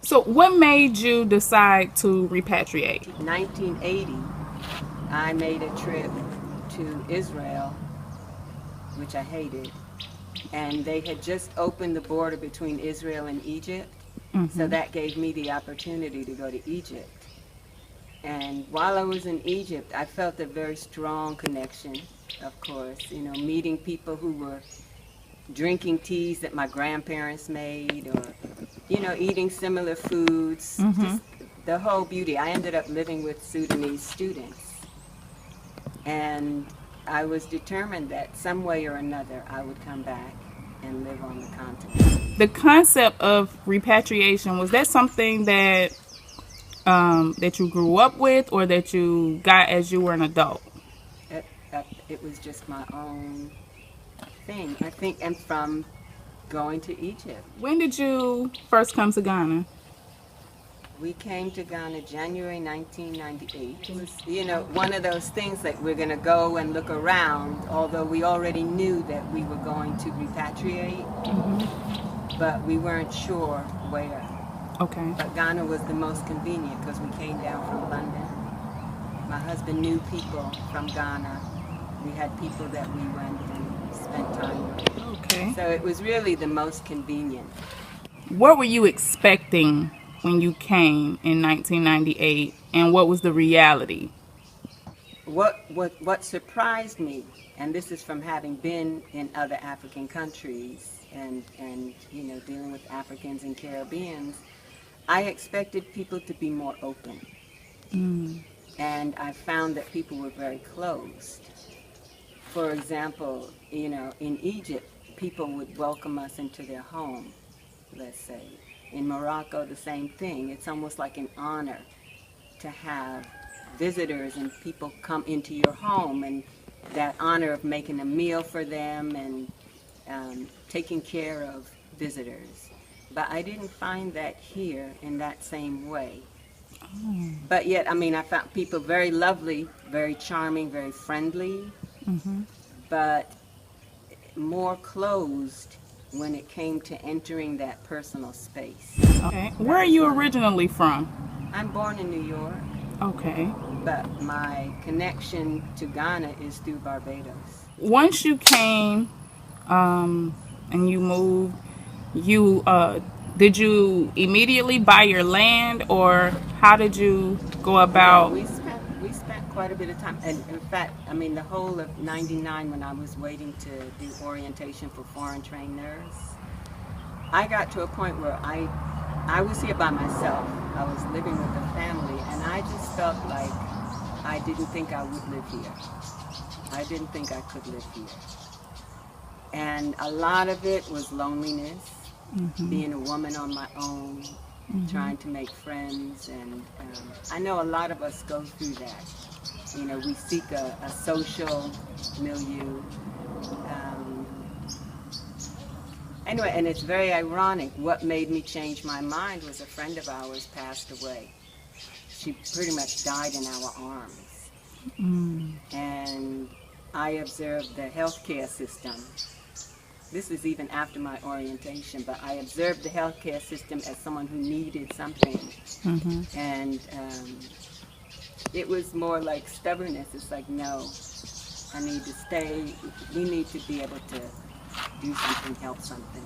So what made you decide to repatriate? 1980, I made a trip to Israel, which I hated, and they had just opened the border between Israel and Egypt, so that gave me the opportunity to go to Egypt. And while I was in Egypt, I felt a very strong connection, of course, meeting people who were drinking teas that my grandparents made, or eating similar foods, just the whole beauty. I ended up living with Sudanese students, and I was determined that some way or another I would come back and live on the continent. The concept of repatriation, was that something that that you grew up with, or that you got as you were an adult? It was just my own thing, I think, and from going to Egypt. When did you first come to Ghana? We came to Ghana January 1998. It was, one of those things that we're going to go and look around, although we already knew that we were going to repatriate, but we weren't sure where. Okay. But Ghana was the most convenient because we came down from London. My husband knew people from Ghana. We had people that we went and spent time with. Okay. So it was really the most convenient. What were you expecting when you came in 1998, and what was the reality? What surprised me, and this is from having been in other African countries and dealing with Africans and Caribbeans, I expected people to be more open. And I found that people were very closed. For example, in Egypt, people would welcome us into their home, let's say. In Morocco, the same thing. It's almost like an honor to have visitors and people come into your home, and that honor of making a meal for them and taking care of visitors. But I didn't find that here in that same way. But yet, I found people very lovely, very charming, very friendly, but more closed when it came to entering that personal space. Okay. Where are you originally from? I'm born in New York, Okay. but my connection to Ghana is through Barbados. Once you came and you moved, did you immediately buy your land, or how did you go about? We spent quite a bit of time, and in fact, the whole of '99, when I was waiting to do orientation for foreign trained nurse, I got to a point where I was here by myself. I was living with a family, and I just felt like I didn't think I would live here. I didn't think I could live here. And a lot of it was loneliness, being a woman on my own, trying to make friends, and I know a lot of us go through that. We seek a social milieu. Anyway, and it's very ironic. What made me change my mind was a friend of ours passed away. She pretty much died in our arms. And I observed the healthcare system. This is even after my orientation, but I observed the healthcare system as someone who needed something. And it was more like stubbornness. It's like, no, I need to stay. We need to be able to do something, help something.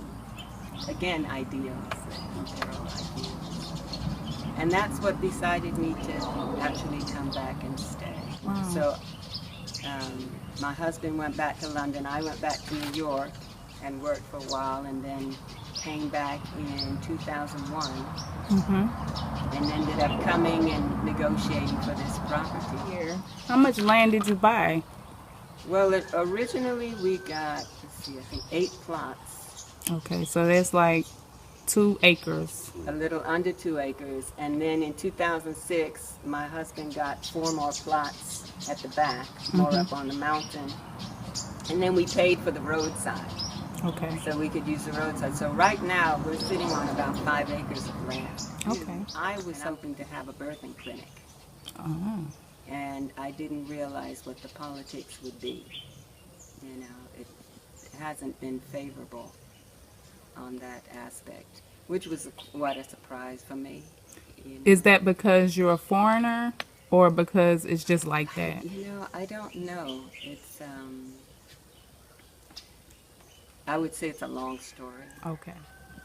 Again, ideals, imperiled ideals. And that's what decided me to actually come back and stay. Wow. So my husband went back to London. I went back to New York and worked for a while, and then came back in 2001 and ended up coming and negotiating for this property here. How much land did you buy? Well, originally we got, I think 8 plots. Okay, so that's like 2 acres. A little under 2 acres. And then in 2006, my husband got 4 more plots at the back, more up on the mountain. And then we paid for the roadside. Okay. so we could use the roadside. So right now we're sitting on about 5 acres of land. Okay. I was hoping to have a birthing clinic, Oh. and I didn't realize what the politics would be. You know, it hasn't been favorable on that aspect, which was what a surprise for me. You know, Is that because you're a foreigner or because it's just like that? I don't know. I would say it's a long story. Okay.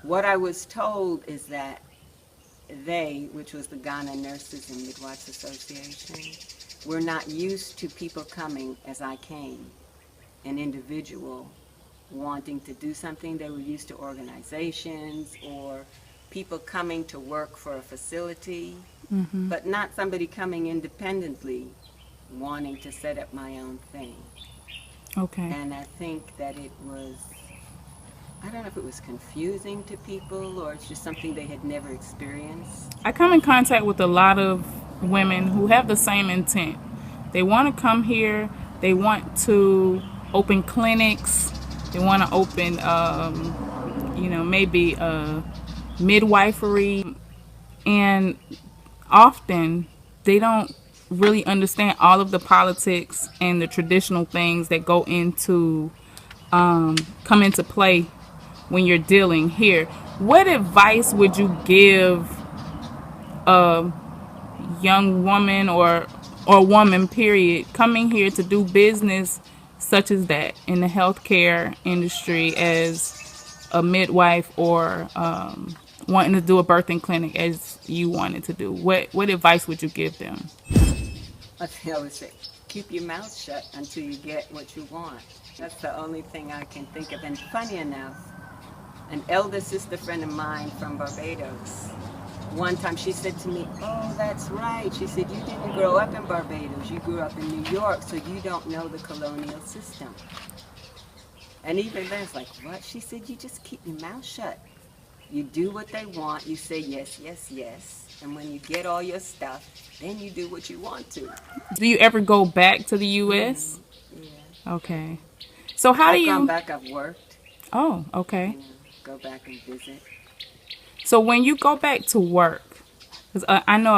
What I was told is that they, which was the Ghana Nurses and Midwives Association, were not used to people coming as I came, an individual wanting to do something. They were used to organizations or people coming to work for a facility, but not somebody coming independently wanting to set up my own thing. Okay. And I think that I don't know if it was confusing to people or it's just something they had never experienced. I come in contact with a lot of women who have the same intent. They want to come here. They want to open clinics. They want to open, maybe midwifery. And often they don't really understand all of the politics and the traditional things that go into come into play when you're dealing here. What advice would you give a young woman or woman period coming here to do business such as that in the healthcare industry as a midwife or wanting to do a birthing clinic as you wanted to do? What advice would you give them? I always say, keep your mouth shut until you get what you want. That's the only thing I can think of. And funny enough, an elder sister friend of mine from Barbados, one time she said to me, "Oh, that's right." She said, "You didn't grow up in Barbados. You grew up in New York, so you don't know the colonial system." And even then, it's like, what? She said, "You just keep your mouth shut. You do what they want. You say yes, yes, yes. And when you get all your stuff, then you do what you want to." Do you ever go back to the U.S.? Yeah. Okay. So how do I've gone you? back. I've worked. Oh, okay. Go back and visit. So when you go back to work, because I know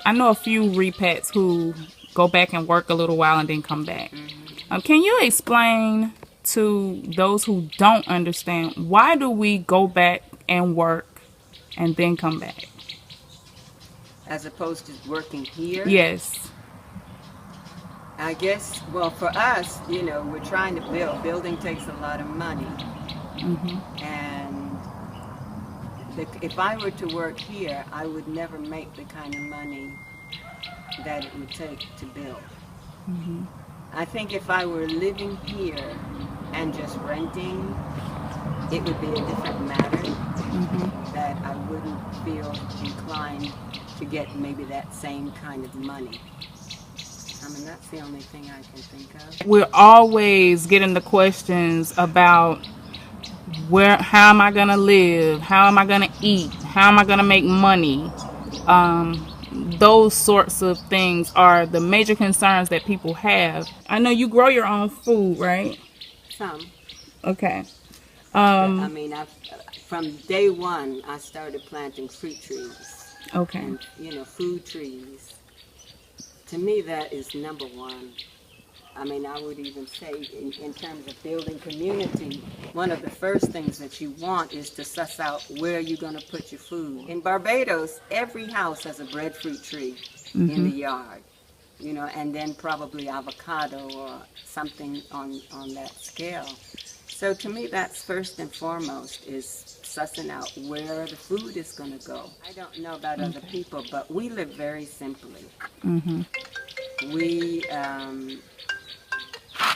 I know a few repats who go back and work a little while and then come back. Can you explain to those who don't understand why do we go back and work and then come back? As opposed to working here. Yes. I guess, well, for us, we're trying to build. Building takes a lot of money. And if I were to work here, I would never make the kind of money that it would take to build. I think if I were living here and just renting, it would be a different matter, that I wouldn't feel inclined to get maybe that same kind of money. I mean, that's the only thing I can think of. We're always getting the questions about how am I gonna live? How am I gonna eat? How am I gonna make money? Those sorts of things are the major concerns that people have. I know you grow your own food, right? Some. Okay. I mean, from day one, I started planting fruit trees. Okay. And, food trees. To me, that is number one. I mean, I would even say in terms of building community, one of the first things that you want is to suss out where you're going to put your food. In Barbados, every house has a breadfruit tree in the yard, and then probably avocado or something on that scale. So to me, that's first and foremost is sussing out where the food is going to go. I don't know about other people, but we live very simply. We,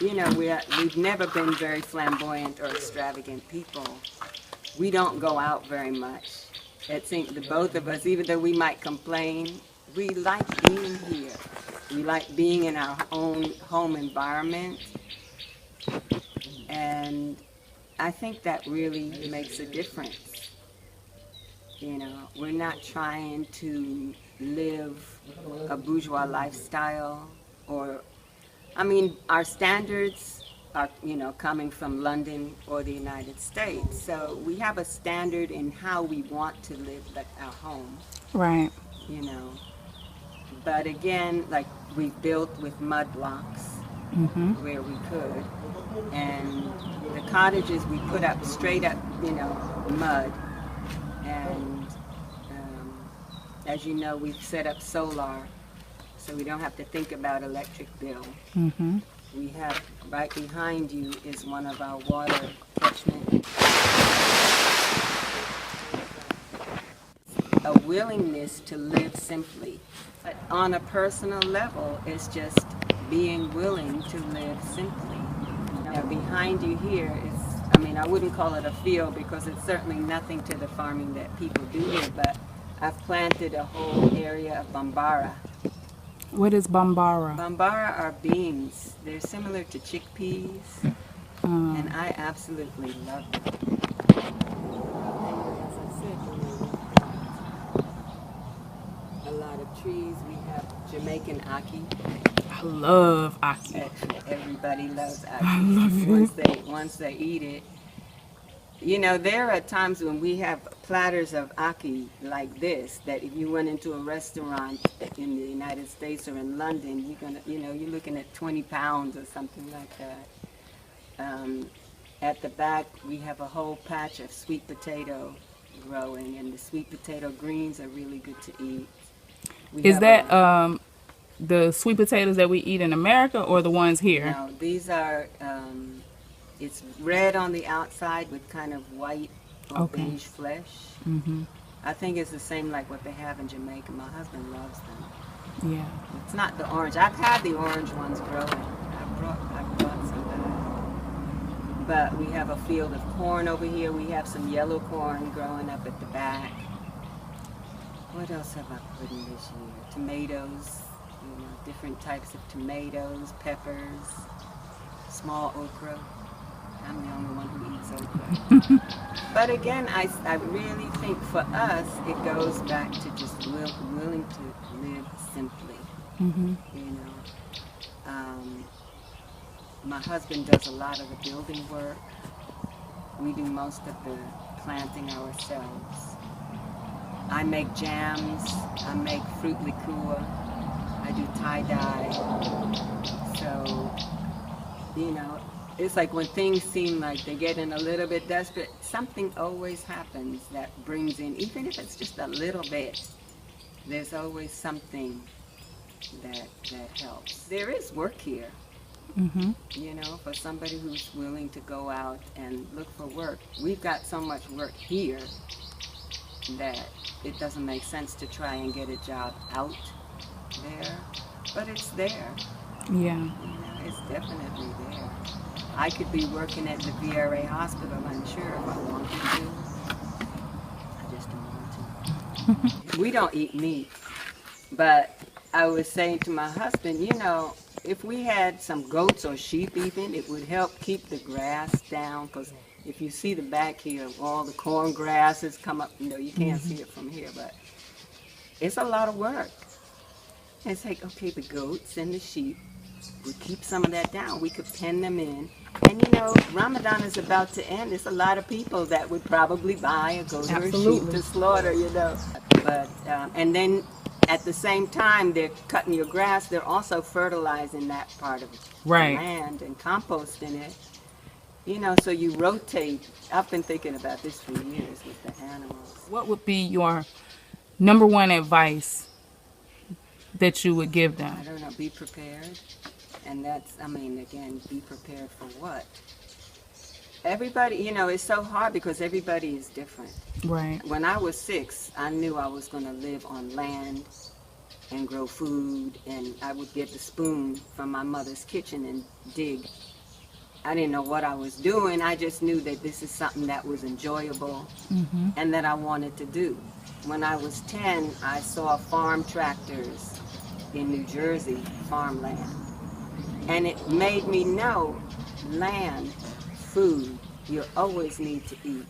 we've never been very flamboyant or extravagant people. We don't go out very much. It seems the both of us, even though we might complain, we like being here. We like being in our own home environment. And I think that really makes a difference. We're not trying to live a bourgeois lifestyle our standards are, coming from London or the United States. So we have a standard in how we want to live our home, Right. you know. But again, like we built with mud blocks where we could, and the cottages we put up straight up, mud. And as you know, we've set up solar, so we don't have to think about electric bill. We have right behind you is one of our water catchment. A willingness to live simply. But on a personal level, it's just being willing to live simply. Now, behind you here is, I wouldn't call it a field because it's certainly nothing to the farming that people do here, but I've planted a whole area of bambara. What is bambara? Bambara are beans. They're similar to chickpeas, and I absolutely love them. As I said, a lot of trees. We have Jamaican ackee. I love ackee. Everybody loves ackee. I love it. Once they eat it. There are times when we have platters of ackee like this that if you went into a restaurant in the United States or in London, you're looking at 20 pounds or something like that. At the back, we have a whole patch of sweet potato growing, and the sweet potato greens are really good to eat. Is that the sweet potatoes that we eat in America or the ones here? No, these are, it's red on the outside with kind of white or beige flesh. I think it's the same like what they have in Jamaica. My husband loves them. Yeah. It's not the orange. I've had the orange ones growing. I brought some back. But we have a field of corn over here. We have some yellow corn growing up at the back. What else have I put in this year? Tomatoes, different types of tomatoes, peppers, small okra. I'm the only one who eats okra. But again, I really think for us, it goes back to just willing to live simply. My husband does a lot of the building work. We do most of the planting ourselves. I make jams, I make fruit liqueur, I do tie-dye. So, it's like when things seem like they're getting a little bit desperate, something always happens that brings in, even if it's just a little bit, there's always something that helps. There is work here, for somebody who's willing to go out and look for work. We've got so much work here that it doesn't make sense to try and get a job out there, but it's there. Yeah. It's definitely there. I could be working at the VRA hospital, I'm sure, if I wanted to. I just don't want to. We don't eat meat, but I was saying to my husband, if we had some goats or sheep even, it would help keep the grass down, because if you see the back here, all the corn grasses come up, you can't see it from here, but it's a lot of work. It's like, okay, the goats and the sheep, we keep some of that down. We could pen them in. And Ramadan is about to end. There's a lot of people that would probably buy a goat or a sheep to slaughter, But, and then at the same time, they're cutting your grass. They're also fertilizing that part of the land and composting it. So you rotate. I've been thinking about this for years with the animals. What would be your number one advice that you would give them? I don't know, be prepared. And that's, again, be prepared for what? Everybody, it's so hard because everybody is different. Right. When I was 6, I knew I was going to live on land and grow food, and I would get the spoon from my mother's kitchen and dig. I didn't know what I was doing. I just knew that this is something that was enjoyable and that I wanted to do. When I was 10, I saw farm tractors in New Jersey, farmland. And it made me know land, food, you always need to eat.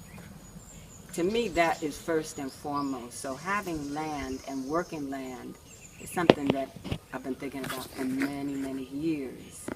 To me, that is first and foremost. So having land and working land is something that I've been thinking about for many, many years.